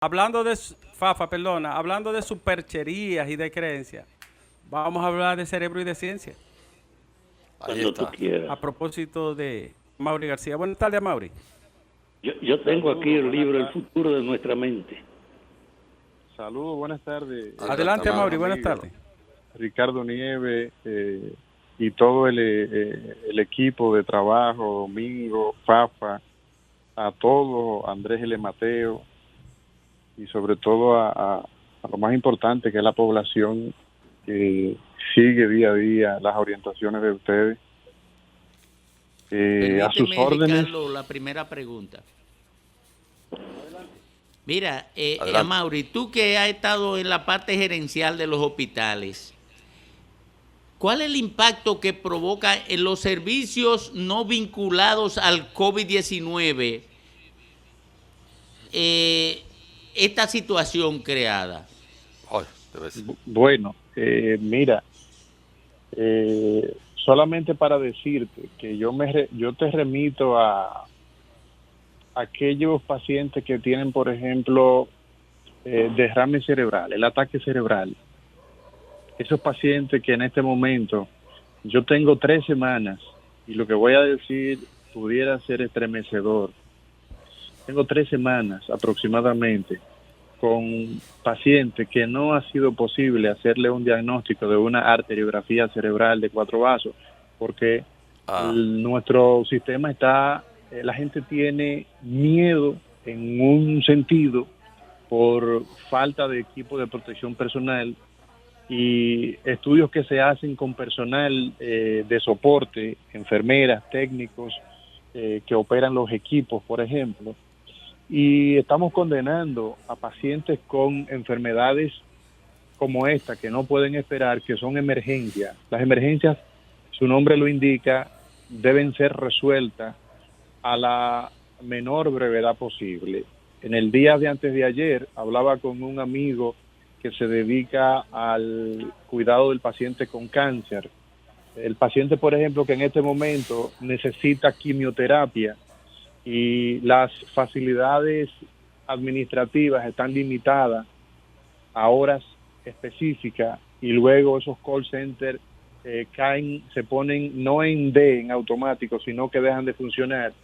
Hablando de, Fafa, perdona, hablando de supercherías y de creencias, vamos a hablar de cerebro y de ciencia. Ahí Cuando tú está. quieras. A propósito de Mauri García. Buenas tardes, Mauri. Yo tengo aquí el libro El futuro de nuestra mente. Saludos, buenas tardes. Adelante, Adelante, Mauri, buenas Amigo tardes. Ricardo Nieve y todo el equipo de trabajo, Domingo, Fafa, a todos, Andrés L. Mateo, y sobre todo a lo más importante, que es la población que sigue día a día las orientaciones de ustedes. A sus Permíteme, órdenes. Ricardo, la primera pregunta. Mira, Adelante. Amaury, tú que has estado en la parte gerencial de los hospitales, ¿cuál es el impacto que provoca en los servicios no vinculados al COVID-19 esta situación creada? Ay, debe ser. Bueno, mira, solamente para decirte que yo te remito a aquellos pacientes que tienen, por ejemplo, derrame cerebral, el ataque cerebral. Esos pacientes que en este momento, yo tengo 3 semanas, y lo que voy a decir pudiera ser estremecedor. Tengo 3 semanas aproximadamente con pacientes que no ha sido posible hacerle un diagnóstico de una arteriografía cerebral de 4 vasos, porque nuestro sistema está, la gente tiene miedo en un sentido por falta de equipo de protección personal y estudios que se hacen con personal de soporte, enfermeras, técnicos que operan los equipos, por ejemplo, y estamos condenando a pacientes con enfermedades como esta, que no pueden esperar, que son emergencias. Las emergencias, su nombre lo indica, deben ser resueltas a la menor brevedad posible. En el día de antes de ayer hablaba con un amigo que se dedica al cuidado del paciente con cáncer. El paciente, por ejemplo, que en este momento necesita quimioterapia y las facilidades administrativas están limitadas a horas específicas y luego esos call centers caen, se ponen no en D, en automático, sino que dejan de funcionar.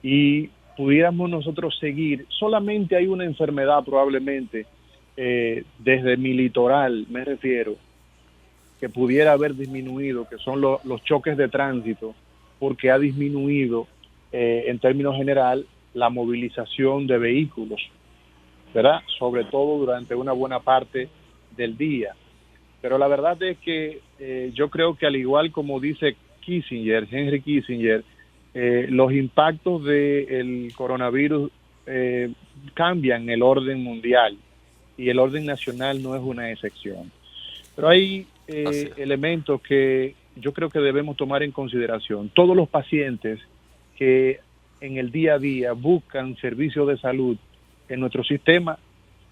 Y pudiéramos nosotros seguir, solamente hay una enfermedad probablemente, desde mi litoral me refiero, que pudiera haber disminuido, que son los choques de tránsito, porque ha disminuido en términos general la movilización de vehículos, ¿verdad? Sobre todo durante una buena parte del día. Pero la verdad es que yo creo que al igual como dice Kissinger, Henry Kissinger, los impactos del coronavirus cambian el orden mundial y el orden nacional no es una excepción. Pero hay elementos que yo creo que debemos tomar en consideración. Todos los pacientes que en el día a día buscan servicios de salud en nuestro sistema,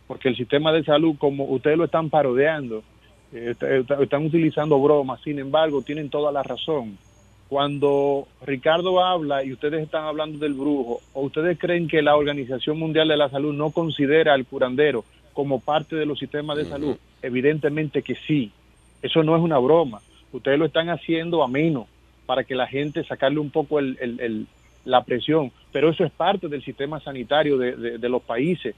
porque el sistema de salud, como ustedes lo están parodiando, están utilizando bromas, sin embargo, tienen toda la razón. Cuando Ricardo habla y ustedes están hablando del brujo, ¿o ustedes creen que la Organización Mundial de la Salud no considera al curandero como parte de los sistemas de salud? Evidentemente que sí. Eso no es una broma. Ustedes lo están haciendo ameno para que la gente sacarle un poco la presión, pero eso es parte del sistema sanitario de los países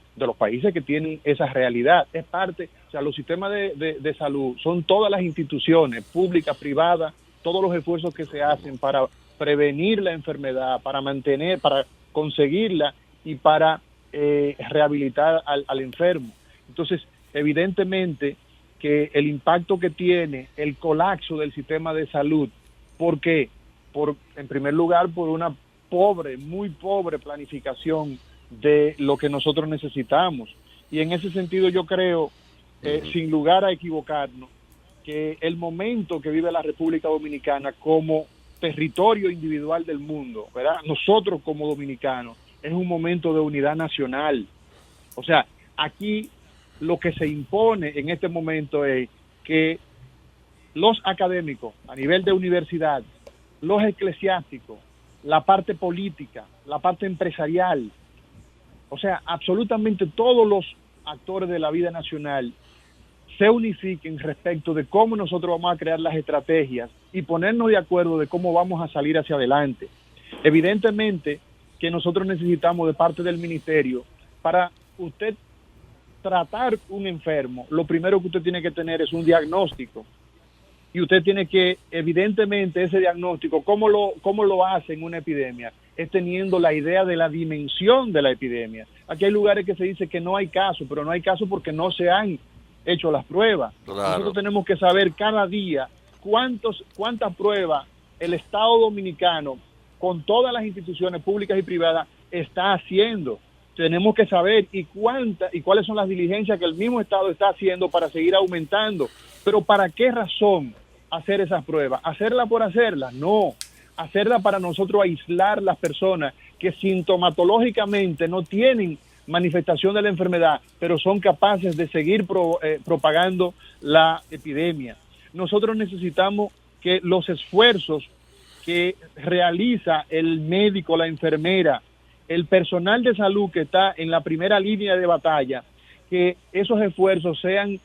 que tienen esa realidad. Es parte, o sea, los sistemas de salud son todas las instituciones públicas, privadas, todos los esfuerzos que se hacen para prevenir la enfermedad, para mantener, para conseguirla y para rehabilitar al enfermo. Entonces, evidentemente que el impacto que tiene el colapso del sistema de salud, ¿por qué? En primer lugar, por una muy pobre planificación de lo que nosotros necesitamos. Y en ese sentido yo creo, sin lugar a equivocarnos, que el momento que vive la República Dominicana como territorio individual del mundo, ¿verdad? Nosotros como dominicanos, es un momento de unidad nacional. O sea, aquí lo que se impone en este momento es que los académicos a nivel de universidad, los eclesiásticos, la parte política, la parte empresarial, o sea, absolutamente todos los actores de la vida nacional se unifiquen respecto de cómo nosotros vamos a crear las estrategias y ponernos de acuerdo de cómo vamos a salir hacia adelante. Evidentemente que nosotros necesitamos de parte del ministerio, para usted tratar un enfermo, lo primero que usted tiene que tener es un diagnóstico. Y usted tiene que, evidentemente, ese diagnóstico, ¿cómo lo hace en una epidemia? Es teniendo la idea de la dimensión de la epidemia. Aquí hay lugares que se dice que no hay caso, pero no hay caso porque no se han hecho las pruebas. Claro. Nosotros tenemos que saber cada día cuántas pruebas el Estado Dominicano, con todas las instituciones públicas y privadas, está haciendo. Tenemos que saber y cuáles son las diligencias que el mismo Estado está haciendo para seguir aumentando. Pero ¿para qué razón hacer esas pruebas? ¿Hacerla por hacerla? No. Hacerla para nosotros aislar las personas que sintomatológicamente no tienen manifestación de la enfermedad, pero son capaces de seguir propagando la epidemia. Nosotros necesitamos que los esfuerzos que realiza el médico, la enfermera, el personal de salud que está en la primera línea de batalla, que esos esfuerzos sean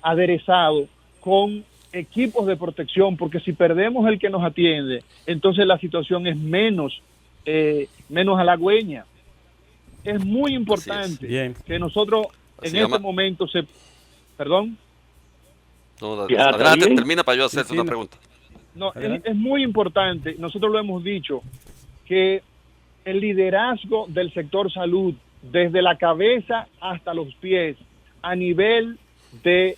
aderezados con equipos de protección, porque si perdemos el que nos atiende, entonces la situación es menos halagüeña. Es muy importante que nosotros en este momento ¿Perdón? No, Ya, adelante, ¿también? termina para yo hacerte una pregunta. No, es muy importante, nosotros lo hemos dicho, que el liderazgo del sector salud, desde la cabeza hasta los pies, a nivel de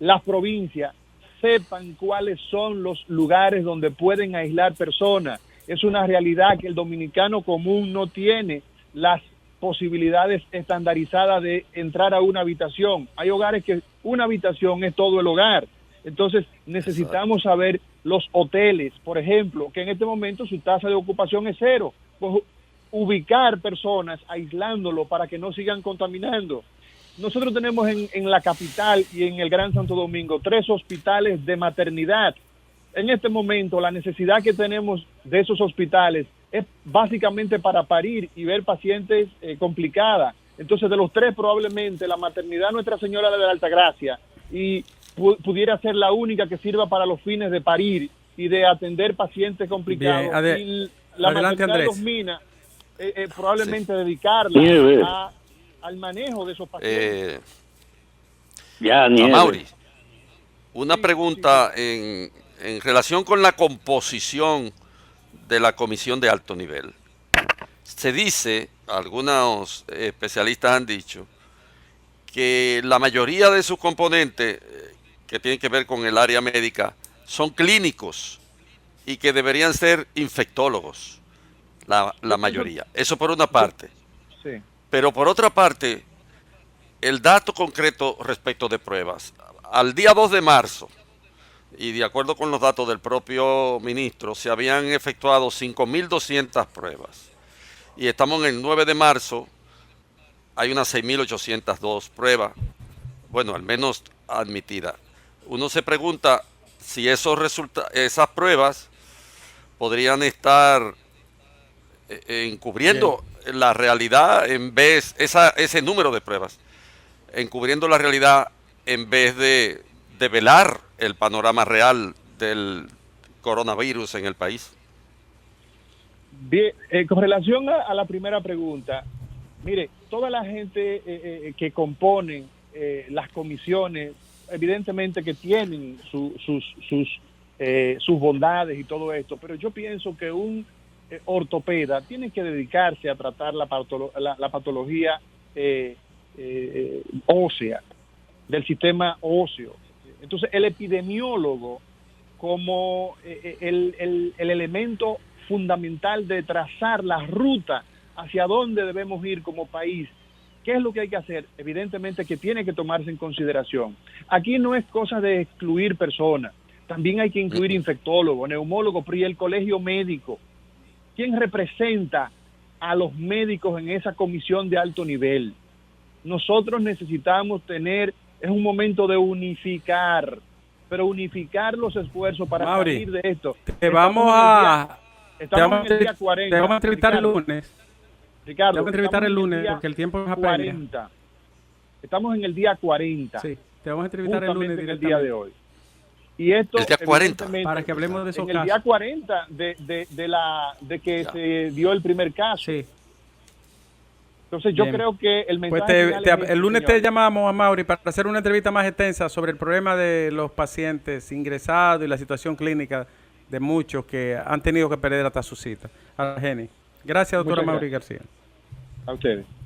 las provincias, sepan cuáles son los lugares donde pueden aislar personas. Es una realidad que el dominicano común no tiene las posibilidades estandarizadas de entrar a una habitación. Hay hogares que una habitación es todo el hogar. Entonces necesitamos saber los hoteles, por ejemplo, que en este momento su tasa de ocupación es 0. Pues, ubicar personas, aislándolo para que no sigan contaminando. Nosotros tenemos en la capital y en el Gran Santo Domingo 3 hospitales de maternidad. En este momento la necesidad que tenemos de esos hospitales es básicamente para parir y ver pacientes complicadas. Entonces, de los 3 probablemente la maternidad Nuestra Señora de la Altagracia y pudiera ser la única que sirva para los fines de parir y de atender pacientes complicados. Bien, y la adelante, maternidad de Andrés. Los Minas probablemente dedicarla al manejo de esos pacientes. Mauri, una pregunta en relación con la composición de la comisión de alto nivel. Se dice, algunos especialistas han dicho, que la mayoría de sus componentes que tienen que ver con el área médica son clínicos y que deberían ser infectólogos, la mayoría. Eso por una parte. Sí. Pero por otra parte, el dato concreto respecto de pruebas. Al día 2 de marzo, y de acuerdo con los datos del propio ministro, se habían efectuado 5.200 pruebas. Y estamos en el 9 de marzo, hay unas 6.802 pruebas, bueno, al menos admitidas. Uno se pregunta si esas pruebas podrían estar encubriendo la realidad en vez, ese número de pruebas, encubriendo la realidad en vez de velar el panorama real del coronavirus en el país. Bien, con relación a la primera pregunta, mire, toda la gente que compone las comisiones, evidentemente que tienen sus bondades y todo esto, pero yo pienso que un ortopeda tiene que dedicarse a tratar la patología ósea, del sistema óseo. Entonces, el epidemiólogo, como el elemento fundamental de trazar la ruta hacia dónde debemos ir como país, ¿qué es lo que hay que hacer? Evidentemente que tiene que tomarse en consideración. Aquí no es cosa de excluir personas, también hay que incluir infectólogos, neumólogos, pero y el colegio médico. ¿Quién representa a los médicos en esa comisión de alto nivel? Nosotros necesitamos es un momento de unificar, pero unificar los esfuerzos para Mauri, salir de esto. Te vamos a Estamos en el día 40. Te vamos a entrevistar el lunes. Ricardo, Te voy a entrevistar el estamos en lunes día porque el tiempo nos apremia. 40. Estamos en el día 40. Sí, te vamos a entrevistar el lunes justamente en el directamente. día de hoy. Y esto, El día 40. evidentemente, Para que hablemos de esos en el casos. día 40 de que Ya. se dio el primer caso. Sí. Entonces yo Bien. creo que el mensaje Pues final es este, el lunes señor. te llamamos a Mauri para hacer una entrevista más extensa sobre el problema de los pacientes ingresados y la situación clínica de muchos que han tenido que perder hasta su cita. A Jenny. Gracias, doctora Muchas Mauri gracias. García. A ustedes.